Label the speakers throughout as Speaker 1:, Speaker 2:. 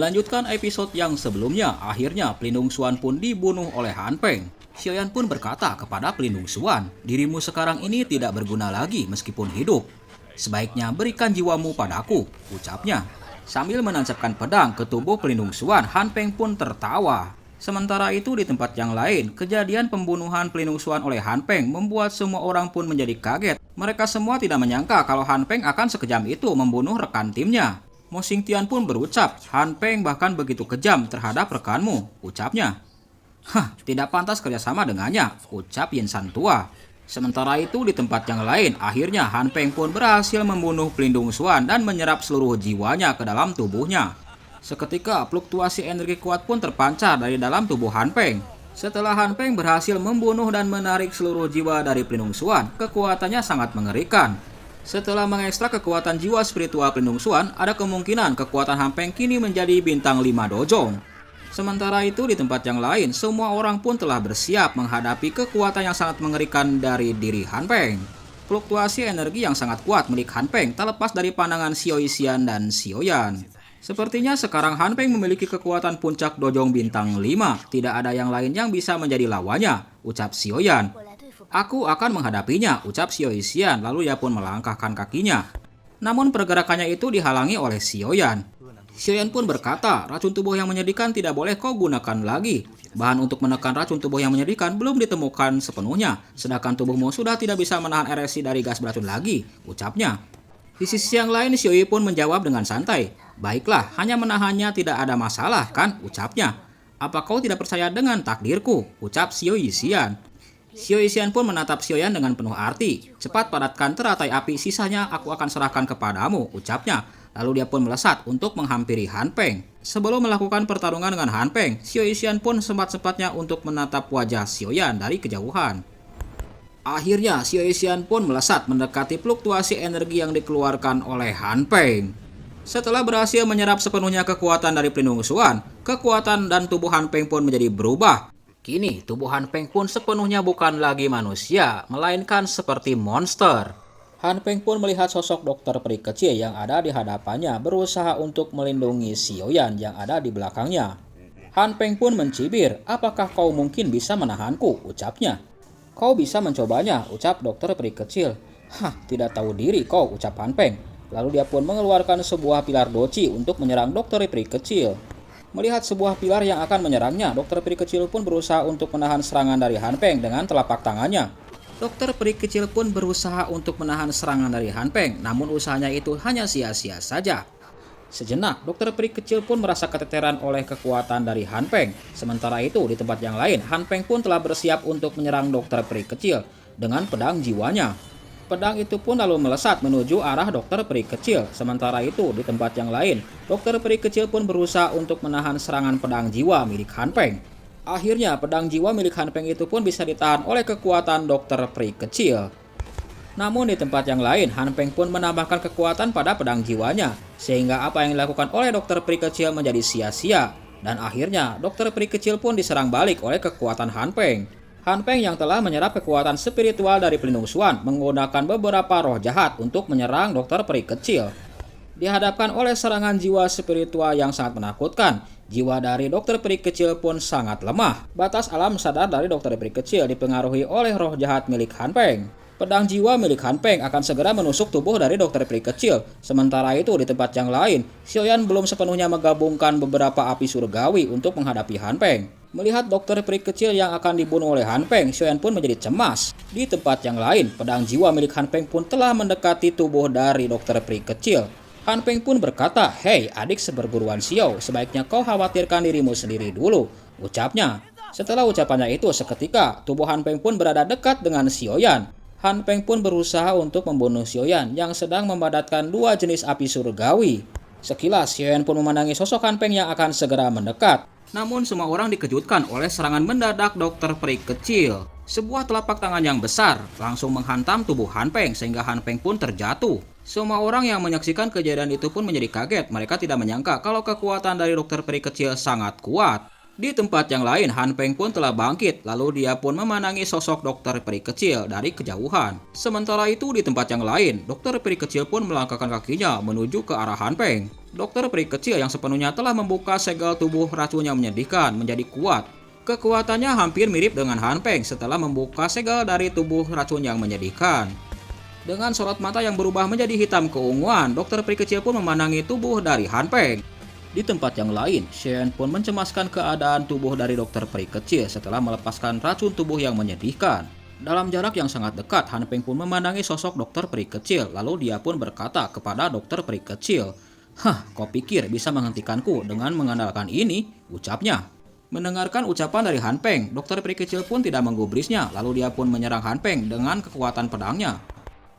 Speaker 1: Melanjutkan episode yang sebelumnya, akhirnya Pelindung Xuan pun dibunuh oleh Han Peng. Xiaoyan pun berkata kepada Pelindung Xuan, "Dirimu sekarang ini tidak berguna lagi meskipun hidup. Sebaiknya berikan jiwamu padaku," ucapnya. Sambil menancapkan pedang ke tubuh Pelindung Xuan, Han Peng pun tertawa. Sementara itu di tempat yang lain, kejadian pembunuhan Pelindung Xuan oleh Han Peng membuat semua orang pun menjadi kaget. Mereka semua tidak menyangka kalau Han Peng akan sekejam itu membunuh rekan timnya. Mo Xingtian pun berucap, "Han Peng bahkan begitu kejam terhadap rekanmu," ucapnya. "Hah, tidak pantas kerjasama dengannya," ucap Yin San tua. Sementara itu di tempat yang lain, akhirnya Han Peng pun berhasil membunuh Pelindung Xuan dan menyerap seluruh jiwanya ke dalam tubuhnya. Seketika fluktuasi energi kuat pun terpancar dari dalam tubuh Han Peng. Setelah Han Peng berhasil membunuh dan menarik seluruh jiwa dari Pelindung Xuan, kekuatannya sangat mengerikan. Setelah mengekstrak kekuatan jiwa spiritual Pelindung Xuan, ada kemungkinan kekuatan Han Peng kini menjadi bintang 5 dojong. Sementara itu di tempat yang lain, semua orang pun telah bersiap menghadapi kekuatan yang sangat mengerikan dari diri Han Peng. Fluktuasi energi yang sangat kuat milik Han Peng tak lepas dari pandangan Xiao Yixian dan Xiaoyan. Sepertinya sekarang Han Peng memiliki kekuatan puncak dojong bintang 5, tidak ada yang lain yang bisa menjadi lawannya, ucap Xiaoyan. "Aku akan menghadapinya," ucap Xiao Yixian, lalu ia pun melangkahkan kakinya. Namun pergerakannya itu dihalangi oleh Xiaoyan. Xiaoyan pun berkata, "Racun tubuh yang menyedihkan tidak boleh kau gunakan lagi. Bahan untuk menekan racun tubuh yang menyedihkan belum ditemukan sepenuhnya, sedangkan tubuhmu sudah tidak bisa menahan ereksi dari gas beracun lagi," ucapnya. Di sisi yang lain, Xiaoyi pun menjawab dengan santai, "Baiklah, hanya menahannya tidak ada masalah kan," ucapnya. "Apa kau tidak percaya dengan takdirku?" ucap Xiao Yixian. Xiao Yixian pun menatap Xiaoyan dengan penuh arti. "Cepat padatkan teratai api, sisanya aku akan serahkan kepadamu," ucapnya. Lalu dia pun melesat untuk menghampiri Han Peng. Sebelum melakukan pertarungan dengan Han Peng, Xiao Yixian pun sempat-sempatnya untuk menatap wajah Xiaoyan dari kejauhan. Akhirnya Xiao Yixian pun melesat mendekati fluktuasi energi yang dikeluarkan oleh Han Peng. Setelah berhasil menyerap sepenuhnya kekuatan dari Pelindung Xuan, kekuatan dan tubuh Han Peng pun menjadi berubah. Kini tubuh Han Peng pun sepenuhnya bukan lagi manusia, melainkan seperti monster. Han Peng pun melihat sosok dokter peri kecil yang ada di hadapannya berusaha untuk melindungi Xiaoyan yang ada di belakangnya. Han Peng pun mencibir, "Apakah kau mungkin bisa menahanku?" ucapnya. "Kau bisa mencobanya," ucap dokter peri kecil. "Hah, tidak tahu diri kau," ucap Han Peng. Lalu dia pun mengeluarkan sebuah pilar doci untuk menyerang dokter peri kecil. Melihat sebuah pilar yang akan menyerangnya, dokter peri kecil pun berusaha untuk menahan serangan dari Han Peng dengan telapak tangannya. Dokter peri kecil pun berusaha untuk menahan serangan dari Han Peng, namun usahanya itu hanya sia-sia saja. Sejenak, dokter peri kecil pun merasa keteteran oleh kekuatan dari Han Peng. Sementara itu, di tempat yang lain, Han Peng pun telah bersiap untuk menyerang dokter peri kecil dengan pedang jiwanya. Pedang itu pun lalu melesat menuju arah dokter peri kecil. Sementara itu, di tempat yang lain, dokter peri kecil pun berusaha untuk menahan serangan pedang jiwa milik Han Peng. Akhirnya, pedang jiwa milik Han Peng itu pun bisa ditahan oleh kekuatan dokter peri kecil. Namun di tempat yang lain, Han Peng pun menambahkan kekuatan pada pedang jiwanya, sehingga apa yang dilakukan oleh dokter peri kecil menjadi sia-sia. Dan akhirnya, dokter peri kecil pun diserang balik oleh kekuatan Han Peng. Han Peng yang telah menyerap kekuatan spiritual dari Pelindung Xuan menggunakan beberapa roh jahat untuk menyerang dokter peri kecil. Dihadapkan oleh serangan jiwa spiritual yang sangat menakutkan, jiwa dari dokter peri kecil pun sangat lemah. Batas alam sadar dari dokter peri kecil dipengaruhi oleh roh jahat milik Han Peng. Pedang jiwa milik Han Peng akan segera menusuk tubuh dari dokter peri kecil. Sementara itu di tempat yang lain, Xiaoyan belum sepenuhnya menggabungkan beberapa api surgawi untuk menghadapi Han Peng. Melihat dokter peri kecil yang akan dibunuh oleh Han Peng, Xiaoyan pun menjadi cemas. Di tempat yang lain, pedang jiwa milik Han Peng pun telah mendekati tubuh dari dokter peri kecil. Han Peng pun berkata, "Hei adik seperguruan Xiao, sebaiknya kau khawatirkan dirimu sendiri dulu," ucapnya. Setelah ucapannya itu, seketika tubuh Han Peng pun berada dekat dengan Xiaoyan. Han Peng pun berusaha untuk membunuh Xiaoyan yang sedang memadamkan dua jenis api surgawi. Sekilas, Xiaoyan pun memandangi sosok Han Peng yang akan segera mendekat. Namun semua orang dikejutkan oleh serangan mendadak dokter peri kecil. Sebuah telapak tangan yang besar langsung menghantam tubuh Han Peng sehingga Han Peng pun terjatuh. Semua orang yang menyaksikan kejadian itu pun menjadi kaget. Mereka tidak menyangka kalau kekuatan dari dokter peri kecil sangat kuat. Di tempat yang lain, Han Peng pun telah bangkit, lalu dia pun memandangi sosok dokter peri kecil dari kejauhan. Sementara itu di tempat yang lain, dokter peri kecil pun melangkahkan kakinya menuju ke arah Han Peng. Dokter peri kecil yang sepenuhnya telah membuka segel tubuh racun yang menyedihkan menjadi kuat. Kekuatannya hampir mirip dengan Han Peng setelah membuka segel dari tubuh racun yang menyedihkan. Dengan sorot mata yang berubah menjadi hitam keunguan, dokter peri kecil pun memandangi tubuh dari Han Peng. Di tempat yang lain, Shen pun mencemaskan keadaan tubuh dari dokter peri kecil setelah melepaskan racun tubuh yang menyedihkan. Dalam jarak yang sangat dekat, Han Peng pun memandangi sosok dokter peri kecil, lalu dia pun berkata kepada dokter peri kecil, "Hah, kau pikir bisa menghentikanku dengan mengandalkan ini?" ucapnya. Mendengarkan ucapan dari Han Peng, dokter peri kecil pun tidak menggubrisnya, lalu dia pun menyerang Han Peng dengan kekuatan pedangnya.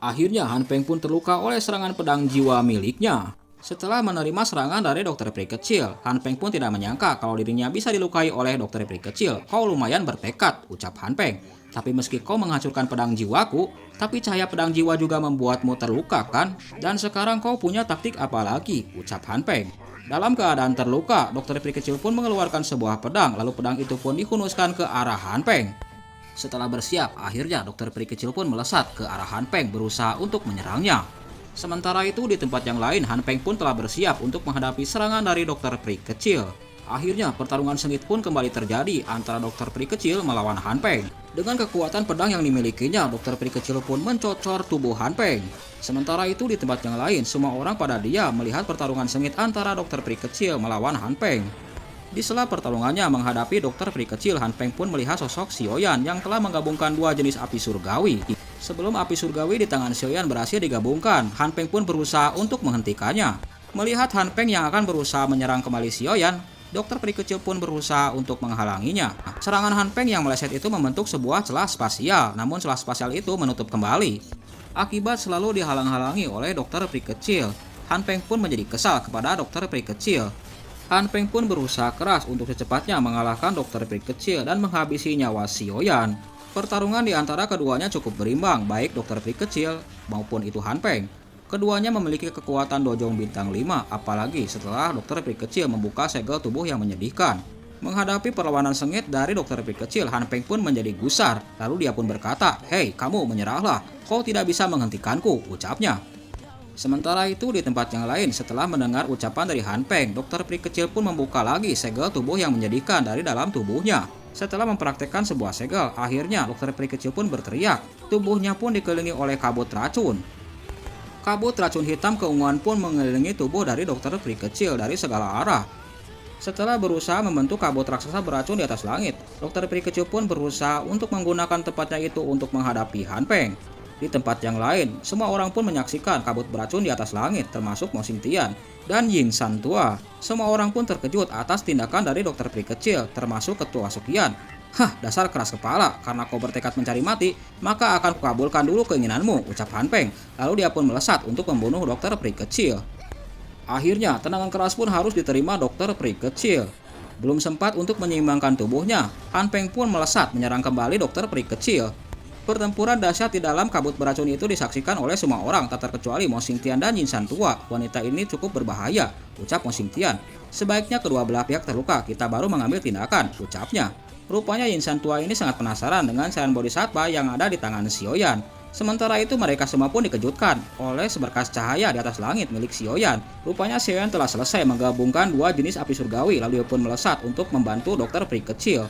Speaker 1: Akhirnya Han Peng pun terluka oleh serangan pedang jiwa miliknya. Setelah menerima serangan dari dokter peri kecil, Han Peng pun tidak menyangka kalau dirinya bisa dilukai oleh dokter peri kecil. "Kau lumayan bertekad," ucap Han Peng. "Tapi meski kau menghancurkan pedang jiwaku, tapi cahaya pedang jiwa juga membuatmu terluka kan? Dan sekarang kau punya taktik apa lagi?" ucap Han Peng. Dalam keadaan terluka, dokter peri kecil pun mengeluarkan sebuah pedang, lalu pedang itu pun dihunuskan ke arah Han Peng. Setelah bersiap, akhirnya dokter peri kecil pun melesat ke arah Han Peng berusaha untuk menyerangnya. Sementara itu di tempat yang lain, Han Peng pun telah bersiap untuk menghadapi serangan dari dokter peri kecil. Akhirnya pertarungan sengit pun kembali terjadi antara dokter peri kecil melawan Han Peng. Dengan kekuatan pedang yang dimilikinya, dokter peri kecil pun mencocor tubuh Han Peng. Sementara itu di tempat yang lain, semua orang pada diam melihat pertarungan sengit antara dokter peri kecil melawan Han Peng. Di sela pertarungannya menghadapi dokter peri kecil, Han Peng pun melihat sosok Xiaoyan yang telah menggabungkan dua jenis api surgawi. Sebelum api surgawi di tangan Xiaoyan berhasil digabungkan, Han Peng pun berusaha untuk menghentikannya. Melihat Han Peng yang akan berusaha menyerang kembali Xiaoyan, dokter peri kecil pun berusaha untuk menghalanginya. Serangan Han Peng yang meleset itu membentuk sebuah celah spasial, namun celah spasial itu menutup kembali. Akibat selalu dihalang-halangi oleh dokter peri kecil, Han Peng pun menjadi kesal kepada dokter peri kecil. Han Peng pun berusaha keras untuk secepatnya mengalahkan dokter peri kecil dan menghabisi nyawa Xiaoyan. Pertarungan di antara keduanya cukup berimbang, baik dokter peri kecil maupun itu Han Peng. Keduanya memiliki kekuatan dojong bintang 5, apalagi setelah dokter peri kecil membuka segel tubuh yang menyedihkan. Menghadapi perlawanan sengit dari dokter peri kecil, Han Peng pun menjadi gusar. Lalu dia pun berkata, "Hei, kamu menyerahlah, kau tidak bisa menghentikanku," ucapnya. Sementara itu di tempat yang lain, setelah mendengar ucapan dari Han Peng, dokter peri kecil pun membuka lagi segel tubuh yang menyedihkan dari dalam tubuhnya. Setelah mempraktekkan sebuah segel, akhirnya dokter peri kecil pun berteriak. Tubuhnya pun dikelilingi oleh kabut racun. Kabut racun hitam keunguan pun mengelilingi tubuh dari dokter peri kecil dari segala arah. Setelah berusaha membentuk kabut raksasa beracun di atas langit, dokter peri kecil pun berusaha untuk menggunakan tempatnya itu untuk menghadapi Han Peng. Di tempat yang lain, semua orang pun menyaksikan kabut beracun di atas langit, termasuk Mo Xingtian dan Ying San tua. Semua orang pun terkejut atas tindakan dari dokter peri kecil, termasuk ketua Sukian. "Hah, dasar keras kepala, karena kau bertekad mencari mati, maka akan kukabulkan dulu keinginanmu," ucap Han Peng. Lalu dia pun melesat untuk membunuh dokter peri kecil. Akhirnya, tendangan keras pun harus diterima dokter peri kecil. Belum sempat untuk menyeimbangkan tubuhnya, Han Peng pun melesat menyerang kembali dokter peri kecil. Pertempuran dahsyat di dalam kabut beracun itu disaksikan oleh semua orang, tak terkecuali Mo Xingtian dan Yin San tua. "Wanita ini cukup berbahaya," ucap Mo Xingtian. "Sebaiknya kedua belah pihak terluka, kita baru mengambil tindakan," ucapnya. Rupanya Yin San tua ini sangat penasaran dengan Saiyan Bodhisattva yang ada di tangan Xiaoyan. Sementara itu mereka semua pun dikejutkan oleh seberkas cahaya di atas langit milik Xiaoyan. Rupanya Xiaoyan telah selesai menggabungkan dua jenis api surgawi, lalu dia pun melesat untuk membantu dokter peri kecil.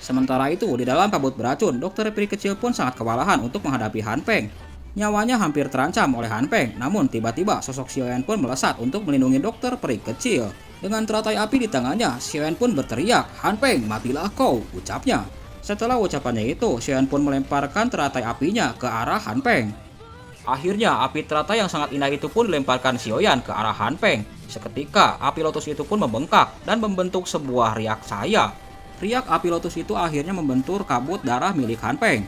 Speaker 1: Sementara itu, di dalam kabut beracun, dokter peri kecil pun sangat kewalahan untuk menghadapi Han Peng. Nyawanya hampir terancam oleh Han Peng, namun tiba-tiba sosok Xiaoyan pun melesat untuk melindungi dokter peri kecil. Dengan teratai api di tangannya, Xiaoyan pun berteriak, "Han Peng, matilah kau," ucapnya. Setelah ucapannya itu, Xiaoyan pun melemparkan teratai apinya ke arah Han Peng. Akhirnya, api teratai yang sangat indah itu pun dilemparkan Xiaoyan ke arah Han Peng. Seketika, api lotus itu pun membengkak dan membentuk sebuah riak cahaya. Riak api lotus itu akhirnya membentur kabut darah milik Han Peng.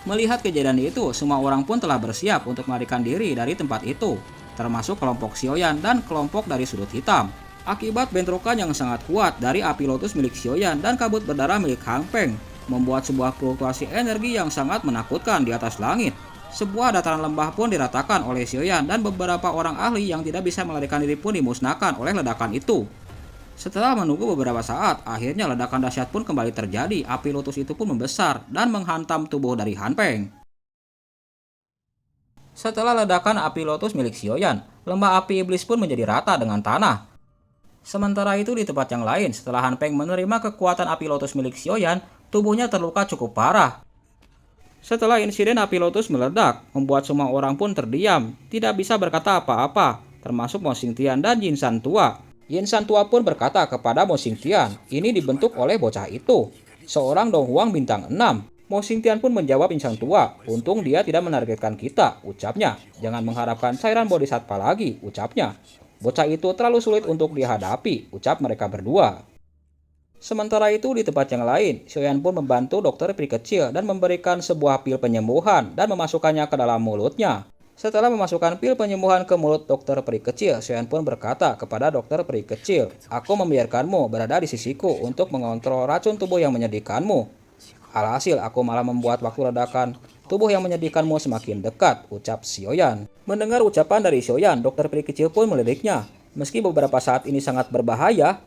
Speaker 1: Melihat kejadian itu, semua orang pun telah bersiap untuk melarikan diri dari tempat itu, termasuk kelompok Xiaoyan dan kelompok dari sudut hitam. Akibat bentrokan yang sangat kuat dari api lotus milik Xiaoyan dan kabut berdarah milik Han Peng, membuat sebuah fluktuasi energi yang sangat menakutkan di atas langit. Sebuah dataran lembah pun diratakan oleh Xiaoyan dan beberapa orang ahli yang tidak bisa melarikan diri pun dimusnahkan oleh ledakan itu. Setelah menunggu beberapa saat, akhirnya ledakan dahsyat pun kembali terjadi. Api lotus itu pun membesar dan menghantam tubuh dari Han Peng. Setelah ledakan api lotus milik Xiaoyan, lembah api iblis pun menjadi rata dengan tanah. Sementara itu di tempat yang lain, setelah Han Peng menerima kekuatan api lotus milik Xiaoyan, tubuhnya terluka cukup parah. Setelah insiden api lotus meledak, membuat semua orang pun terdiam, tidak bisa berkata apa-apa, termasuk Mo Xingtian dan Yin Shan tua. Yin Shan tua pun berkata kepada Mo Xingtian, ini dibentuk oleh bocah itu, seorang Dong Huang bintang 6. Mo Xingtian pun menjawab Yin Shan tua, untung dia tidak menargetkan kita, ucapnya. Jangan mengharapkan cairan bodhisattva lagi, ucapnya. Bocah itu terlalu sulit untuk dihadapi, ucap mereka berdua. Sementara itu di tempat yang lain, Xiaoyan pun membantu dokter pri kecil dan memberikan sebuah pil penyembuhan dan memasukkannya ke dalam mulutnya. Setelah memasukkan pil penyembuhan ke mulut dokter pri kecil, Xiaoyan pun berkata kepada dokter pri kecil, aku membiarkanmu berada di sisiku untuk mengontrol racun tubuh yang menyedihkanmu. Alhasil aku malah membuat waktu ledakan tubuh yang menyedihkanmu semakin dekat, ucap Xiaoyan. Mendengar ucapan dari Xiaoyan, dokter pri kecil pun meliriknya. Meski beberapa saat ini sangat berbahaya,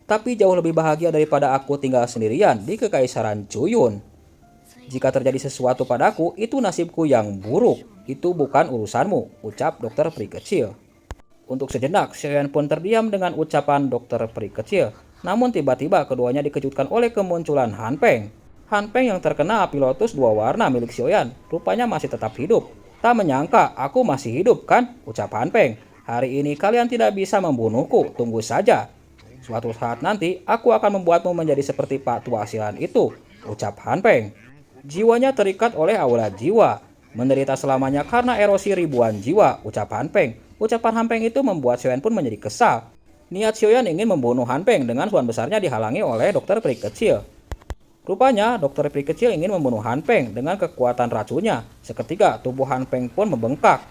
Speaker 1: tapi jauh lebih bahagia daripada aku tinggal sendirian di Kekaisaran Cuyun. Jika terjadi sesuatu padaku, itu nasibku yang buruk. Itu bukan urusanmu, ucap dokter pri kecil. Untuk sejenak, Xiaoyan pun terdiam dengan ucapan dokter pri kecil. Namun tiba-tiba keduanya dikejutkan oleh kemunculan Han Peng. Han Peng yang terkena api lotus 2 warna milik Xiaoyan, rupanya masih tetap hidup. Tak menyangka, aku masih hidup kan, ucap Han Peng. Hari ini kalian tidak bisa membunuhku, tunggu saja. Suatu saat nanti, aku akan membuatmu menjadi seperti Pak Tua Silan itu, ucap Han Peng. Jiwanya terikat oleh aura jiwa, menderita selamanya karena erosi ribuan jiwa, ucap Han Peng. Ucapan Han Peng itu membuat Xiaoyan pun menjadi kesal. Niat Xiaoyan ingin membunuh Han Peng dengan suan besarnya dihalangi oleh dokter pri kecil. Rupanya, dokter pri kecil ingin membunuh Han Peng dengan kekuatan racunnya. Seketika, tubuh Han Peng pun membengkak.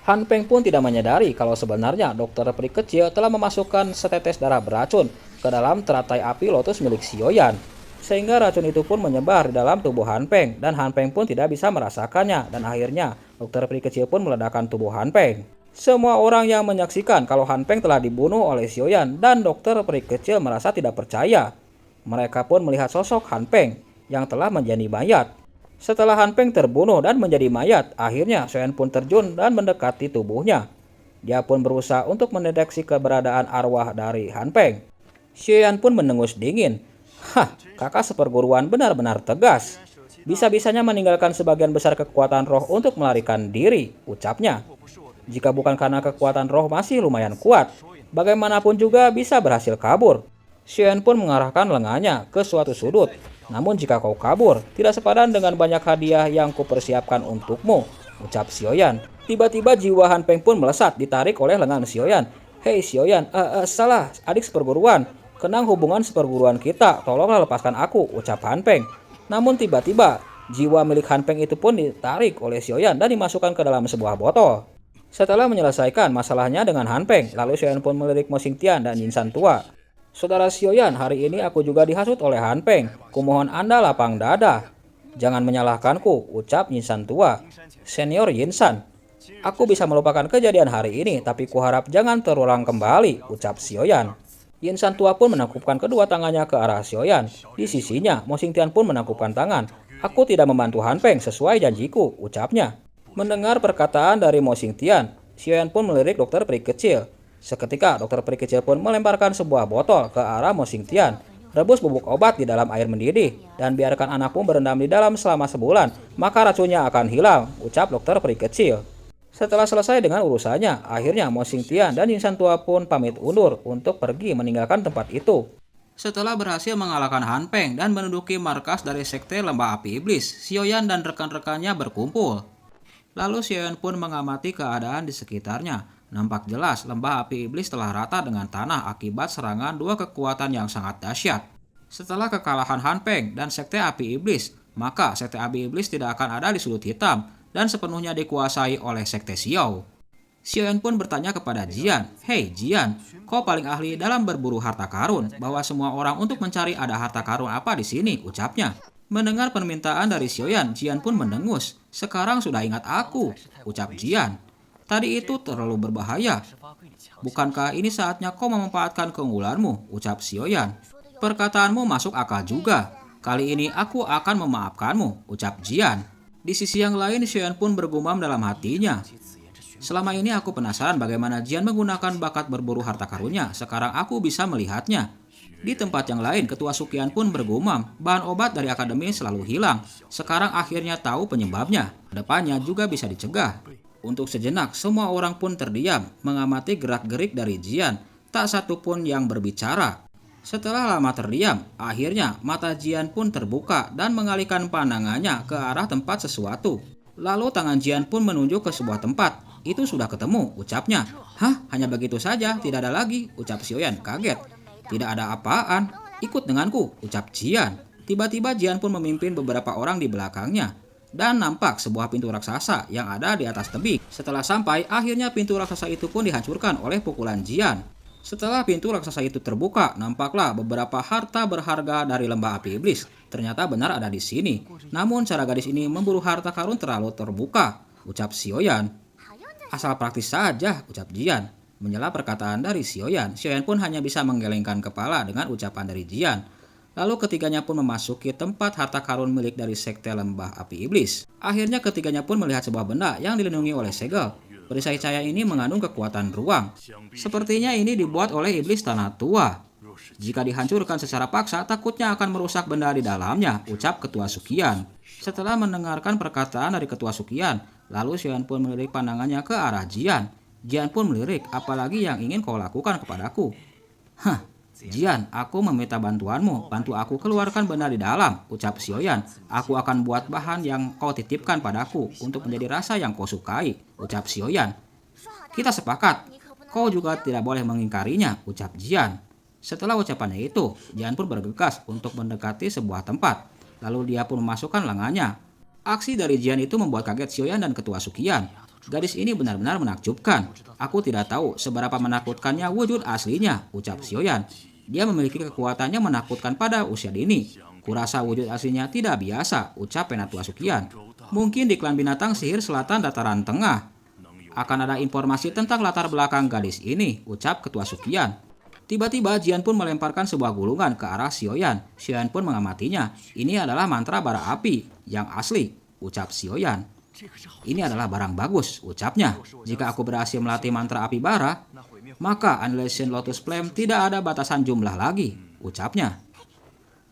Speaker 1: Han Peng pun tidak menyadari kalau sebenarnya dokter pri kecil telah memasukkan setetes darah beracun ke dalam teratai api lotus milik Xiaoyan. Sehingga racun itu pun menyebar di dalam tubuh Han Peng dan Han Peng pun tidak bisa merasakannya dan akhirnya dokter pri kecil pun meledakkan tubuh Han Peng. Semua orang yang menyaksikan kalau Han Peng telah dibunuh oleh Xiaoyan dan dokter pri kecil merasa tidak percaya. Mereka pun melihat sosok Han Peng yang telah menjadi mayat. Setelah Han Peng terbunuh dan menjadi mayat, akhirnya Xiaoyan pun terjun dan mendekati tubuhnya. Dia pun berusaha untuk mendeteksi keberadaan arwah dari Han Peng. Xiaoyan pun mendengus dingin. Hah, kakak seperguruan benar-benar tegas. Bisa-bisanya meninggalkan sebagian besar kekuatan roh untuk melarikan diri, ucapnya. Jika bukan karena kekuatan roh masih lumayan kuat, bagaimanapun juga bisa berhasil kabur. Xiaoyan pun mengarahkan lengannya ke suatu sudut. Namun jika kau kabur, tidak sepadan dengan banyak hadiah yang kupersiapkan untukmu, ucap Xiaoyan. Tiba-tiba jiwa Han Peng pun melesat ditarik oleh lengan Xiaoyan. Hei Xiaoyan, salah, adik seperguruan. Kenang hubungan seperguruan kita, tolonglah lepaskan aku, ucap Han Peng. Namun tiba-tiba, jiwa milik Han Peng itu pun ditarik oleh Xiaoyan dan dimasukkan ke dalam sebuah botol. Setelah menyelesaikan masalahnya dengan Han Peng, lalu Xiaoyan pun melirik Mo Xingtian dan Yin Shan tua. Saudara Xiaoyan, hari ini aku juga dihasut oleh Han Peng. Kumohon Anda lapang dada. Jangan menyalahkanku, ucap Yin Shan tua. Senior Yin Shan, aku bisa melupakan kejadian hari ini, tapi kuharap jangan terulang kembali, ucap Xiaoyan. Yin Shan tua pun menangkupkan kedua tangannya ke arah Xiaoyan. Di sisinya, Mo Xingtian pun menangkupkan tangan. Aku tidak membantu Han Peng sesuai janjiku, ucapnya. Mendengar perkataan dari Mo Xingtian, Xiaoyan pun melirik dokter pri kecil. Seketika dokter pri kecil pun melemparkan sebuah botol ke arah Mo Xingtian. Rebus bubuk obat di dalam air mendidih dan biarkan anakmu berendam di dalam selama sebulan, maka racunnya akan hilang, ucap dokter pri kecil. Setelah selesai dengan urusannya, akhirnya Mo Xingtian dan Yin Shan tua pun pamit undur untuk pergi meninggalkan tempat itu. Setelah berhasil mengalahkan Han Peng dan menduduki markas dari sekte lembah api iblis, Xiaoyan dan rekan-rekannya berkumpul. Lalu Xiaoyan pun mengamati keadaan di sekitarnya. Nampak jelas lembah api iblis telah rata dengan tanah akibat serangan dua kekuatan yang sangat dahsyat. Setelah kekalahan Han Peng dan sekte api iblis, maka sekte api iblis tidak akan ada di sudut hitam dan sepenuhnya dikuasai oleh sekte Xiao. Xiaoyan pun bertanya kepada Jian, "Hei Jian, kau paling ahli dalam berburu harta karun, bawa semua orang untuk mencari ada harta karun apa di sini," ucapnya. Mendengar permintaan dari Xiaoyan, Jian pun mendengus. "Sekarang sudah ingat aku," ucap Jian. Tadi itu terlalu berbahaya. Bukankah ini saatnya kau memanfaatkan keunggulanmu? Ucap Xiaoyan. Perkataanmu masuk akal juga. Kali ini aku akan memaafkanmu, ucap Jian. Di sisi yang lain, Xiaoyan pun bergumam dalam hatinya. Selama ini aku penasaran bagaimana Jian menggunakan bakat berburu harta karunnya. Sekarang aku bisa melihatnya. Di tempat yang lain, Ketua Sukian pun bergumam, bahan obat dari akademi selalu hilang. Sekarang akhirnya tahu penyebabnya. Depannya juga bisa dicegah. Untuk sejenak, semua orang pun terdiam, mengamati gerak-gerik dari Jian. Tak satu pun yang berbicara. Setelah lama terdiam, akhirnya mata Jian pun terbuka dan mengalihkan pandangannya ke arah tempat sesuatu. Lalu tangan Jian pun menunjuk ke sebuah tempat. Itu sudah ketemu, ucapnya. Hah, hanya begitu saja, tidak ada lagi, ucap Xiaoyan kaget. Tidak ada apaan, ikut denganku, ucap Jian. Tiba-tiba Jian pun memimpin beberapa orang di belakangnya. Dan nampak sebuah pintu raksasa yang ada di atas tebing. Setelah sampai, akhirnya pintu raksasa itu pun dihancurkan oleh pukulan Jian. Setelah pintu raksasa itu terbuka, nampaklah beberapa harta berharga dari lembah api iblis. Ternyata benar ada di sini. Namun cara gadis ini memburu harta karun terlalu terbuka, ucap Xiaoyan. Asal praktis saja, ucap Jian. Menyela perkataan dari Xiaoyan, Xiaoyan pun hanya bisa menggelengkan kepala dengan ucapan dari Jian. Lalu ketiganya pun memasuki tempat harta karun milik dari sekte lembah api iblis. Akhirnya ketiganya pun melihat sebuah benda yang dilindungi oleh segel. Perisai cahaya ini mengandung kekuatan ruang. Sepertinya ini dibuat oleh iblis tanah tua. Jika dihancurkan secara paksa, takutnya akan merusak benda di dalamnya, ucap Ketua Sukian. Setelah mendengarkan perkataan dari Ketua Sukian, lalu Xiaoyan pun melirik pandangannya ke arah Jian. Jian pun melirik, apalagi yang ingin kau lakukan kepadaku? Hah, Jian, aku meminta bantuanmu. Bantu aku keluarkan benda di dalam, ucap Xiaoyan. Aku akan buat bahan yang kau titipkan padaku untuk menjadi rasa yang kau sukai, ucap Xiaoyan. Kita sepakat. Kau juga tidak boleh mengingkarinya, ucap Jian. Setelah ucapannya itu, Jian pun bergegas untuk mendekati sebuah tempat. Lalu dia pun memasukkan lengannya. Aksi dari Jian itu membuat kaget Xiaoyan dan Ketua Sukian. Gadis ini benar-benar menakjubkan. Aku tidak tahu seberapa menakutkannya wujud aslinya, ucap Xiaoyan. Dia memiliki kekuatannya menakutkan pada usia dini. Kurasa wujud aslinya tidak biasa, ucap Penatua Sukian. Mungkin di klan binatang sihir selatan dataran tengah. Akan ada informasi tentang latar belakang gadis ini, ucap Ketua Sukian. Tiba-tiba Jian pun melemparkan sebuah gulungan ke arah Xiaoyan. Xiaoyan pun mengamatinya. Ini adalah mantra bara api yang asli, ucap Xiaoyan. Ini adalah barang bagus, ucapnya. Jika aku berhasil melatih mantra api bara, maka Annihilation Lotus Flame tidak ada batasan jumlah lagi, ucapnya.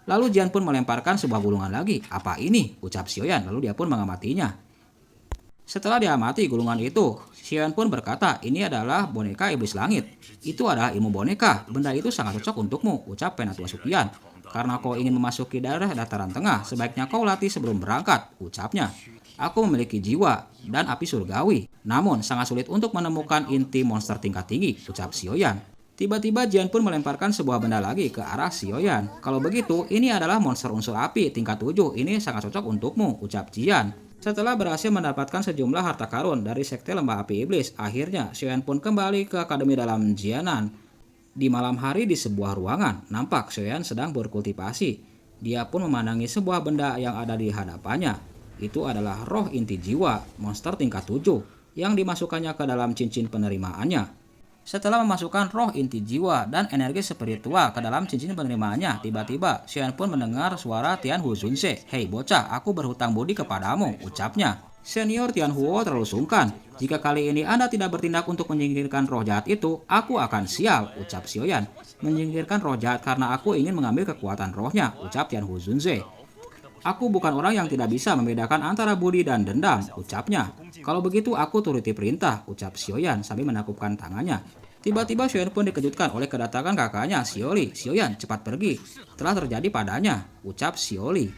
Speaker 1: Lalu Jian pun melemparkan sebuah gulungan lagi. Apa ini? Ucap Xiaoyan, lalu dia pun mengamatinya. Setelah diamati gulungan itu, Xiaoyan pun berkata, ini adalah boneka iblis langit. Itu adalah ilmu boneka. Benda itu sangat cocok untukmu, ucap Penatua Sukian. Karena kau ingin memasuki daerah dataran tengah, sebaiknya kau latih sebelum berangkat, ucapnya. Aku memiliki jiwa dan api surgawi. Namun sangat sulit untuk menemukan inti monster tingkat tinggi, ucap Xiaoyan. Tiba-tiba Jian pun melemparkan sebuah benda lagi ke arah Xiaoyan. Kalau begitu, ini adalah monster unsur api tingkat 7. Ini sangat cocok untukmu, ucap Jian. Setelah berhasil mendapatkan sejumlah harta karun dari sekte lembah api iblis, akhirnya Xiaoyan pun kembali ke akademi dalam Jianan. Di malam hari di sebuah ruangan, nampak Xiaoyan sedang berkultivasi. Dia pun memandangi sebuah benda yang ada di hadapannya. Itu adalah roh inti jiwa, monster tingkat 7, yang dimasukkannya ke dalam cincin penerimaannya. Setelah memasukkan roh inti jiwa dan energi spiritual ke dalam cincin penerimaannya, tiba-tiba Xiaoyan pun mendengar suara Tianhu Zunse. Hei bocah, aku berhutang budi kepadamu, ucapnya. Senior Tianhuo terlalu sungkan. Jika kali ini Anda tidak bertindak untuk menyingkirkan roh jahat itu, aku akan sial, ucap Xiaoyan. Menyingkirkan roh jahat karena aku ingin mengambil kekuatan rohnya, ucap Tianhu Zunse. Aku bukan orang yang tidak bisa membedakan antara budi dan dendam, ucapnya. Kalau begitu aku turuti perintah, ucap Xiaoyan sambil menakupkan tangannya. Tiba-tiba Xiaoyan pun dikejutkan oleh kedatangan kakaknya, Xiaoli. Xiaoyan, cepat pergi. Telah terjadi padanya, ucap Xiaoli.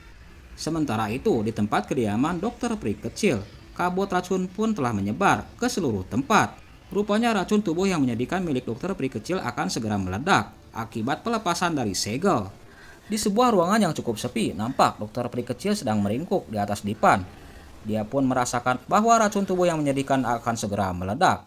Speaker 1: Sementara itu, di tempat kediaman dokter peri kecil, kabut racun pun telah menyebar ke seluruh tempat. Rupanya racun tubuh yang menyedihkan milik dokter peri kecil akan segera meledak akibat pelepasan dari segel. Di sebuah ruangan yang cukup sepi, nampak dokter peri kecil sedang meringkuk di atas dipan. Dia pun merasakan bahwa racun tubuh yang menyedihkan akan segera meledak.